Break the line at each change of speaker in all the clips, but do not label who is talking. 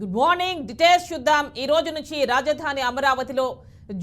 Good morning. Details చూద్దాం. ఈ రోజు నుంచి రాజధాని అమరావతిలో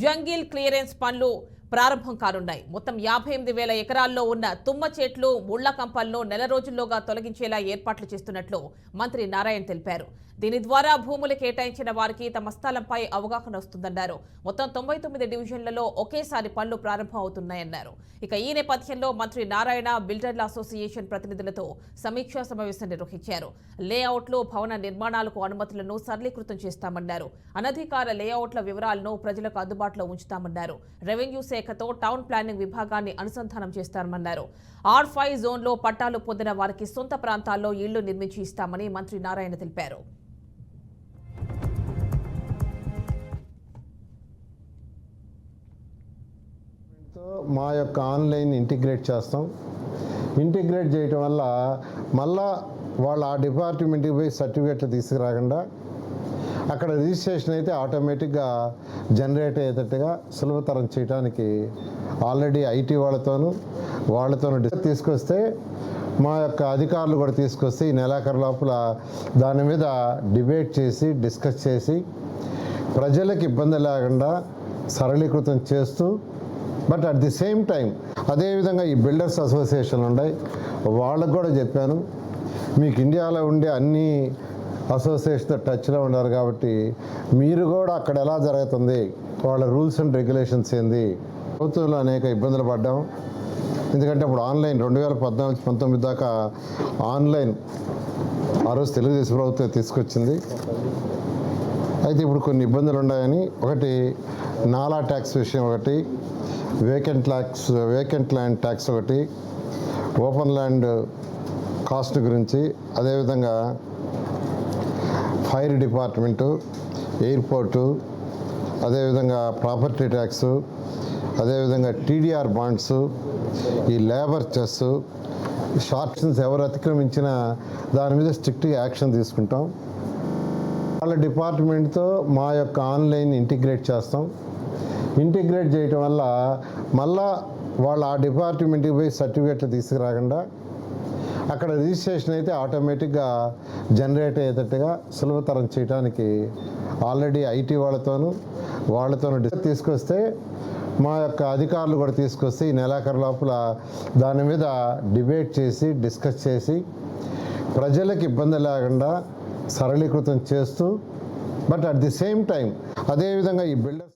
జంగిల్ క్లియరెన్స్ పనులు ప్రారంభం కానున్నాయి. మొత్తం 58,000 ఎకరాల్లో ఉన్న తుమ్మ చెట్లు, ముళ్ల కంపలను నెల రోజుల్లోగా తొలగించేలా ఏర్పాట్లు చేస్తున్నట్లు మంత్రి నారాయణ తెలిపారు. దీని ద్వారా భూములు కేటాయించిన వారికి తమ స్థలంపై అవగాహన వస్తుందన్నారు. మొత్తం 99 డివిజన్లలో ఒకేసారి పనులు ప్రారంభం అవుతున్నాయన్నారు. ఇక ఈ నేపథ్యంలో మంత్రి నారాయణ బిల్డర్ల అసోసియేషన్ ప్రతినిధులతో సమీక్షా సమావేశం నిర్వహించారు. లేఅవుట్లు, భవన నిర్మాణాలకు అనుమతులను సరళీకృతం చేస్తామన్నారు. అనధికార లేఅవుట్ల వివరాలను ప్రజలకు అందుబాటులో ఉంచుతామన్నారు. రెవెన్యూ శాఖతో టౌన్ ప్లానింగ్ విభాగాన్ని అనుసంధానం చేస్తామన్నారు. R5 జోన్లో పట్టాలు పొందిన వారికి సొంత ప్రాంతాల్లో ఇళ్లు నిర్మించి ఇస్తామని మంత్రి నారాయణ తెలిపారు.
మా యొక్క ఆన్లైన్ ఇంటిగ్రేట్ చేస్తాం. ఇంటిగ్రేట్ చేయటం వల్ల మళ్ళా వాళ్ళు ఆ డిపార్ట్మెంట్కి పోయి సర్టిఫికేట్లు తీసుకురాకుండా అక్కడ రిజిస్ట్రేషన్ అయితే ఆటోమేటిక్గా జనరేట్ అయ్యేటట్టుగా సులభతరం చేయడానికి ఆల్రెడీ ఐటీ వాళ్ళతోనూ తీసుకొస్తే మా యొక్క అధికారులు కూడా తీసుకొస్తే ఈ నెలాఖరు లోపల దాని మీద డిబేట్ చేసి డిస్కస్ చేసి ప్రజలకు ఇబ్బంది లేకుండా సరళీకృతం చేస్తూ but at the same time అదేవిధంగా ఈ బిల్డర్స్ అసోసియేషన్ ఉన్నాయి, వాళ్ళకు కూడా చెప్పాను, మీకు ఇండియాలో ఉండే అన్ని అసోసియేషన్తో టచ్లో ఉన్నారు కాబట్టి మీరు కూడా అక్కడ ఎలా జరుగుతుంది, వాళ్ళ రూల్స్ అండ్ రెగ్యులేషన్స్ ఏంది. ప్రభుత్వంలో అనేక ఇబ్బందులు పడ్డాం. ఎందుకంటే ఇప్పుడు ఆన్లైన్ 2014-19 దాకా ఆన్లైన్ ఆ రోజు తెలుగుదేశం ప్రభుత్వం తీసుకొచ్చింది. అయితే ఇప్పుడు కొన్ని ఇబ్బందులు ఉన్నాయని, ఒకటి నాలా ట్యాక్స్ విషయం, ఒకటి వేకెంట్ ల్యాండ్ ట్యాక్స్, ఒకటి ఓపెన్ ల్యాండ్ కాస్ట్ గురించి, అదేవిధంగా ఫైర్ డిపార్ట్మెంటు, ఎయిర్పోర్టు, అదేవిధంగా ప్రాపర్టీ ట్యాక్సు, అదేవిధంగా TDR బాండ్స్, ఈ లేబర్ చెస్, షార్ట్స్ ఎవరు అతిక్రమించినా దాని మీద స్ట్రిక్ట్గా యాక్షన్ తీసుకుంటాం. వాళ్ళ డిపార్ట్మెంట్తో మా యొక్క ఆన్లైన్ ఇంటిగ్రేట్ చేస్తాం. ఇంటిగ్రేట్ చేయటం వల్ల మళ్ళా వాళ్ళు ఆ డిపార్ట్మెంట్కి పోయి సర్టిఫికేట్లు తీసుకురాకుండా అక్కడ రిజిస్ట్రేషన్ అయితే ఆటోమేటిక్గా జనరేట్ అయ్యేటట్టుగా సులభతరం చేయడానికి ఆల్రెడీ ఐటీ వాళ్ళతోనూ తీసుకొస్తే మా యొక్క అధికారులు కూడా తీసుకొస్తే ఈ నెలాఖరు లోపల దాని మీద డిబేట్ చేసి డిస్కస్ చేసి ప్రజలకు ఇబ్బంది లేకుండా సరళీకృతం చేస్తూ but at the same time అదేవిధంగా ఈ బిల్డర్స్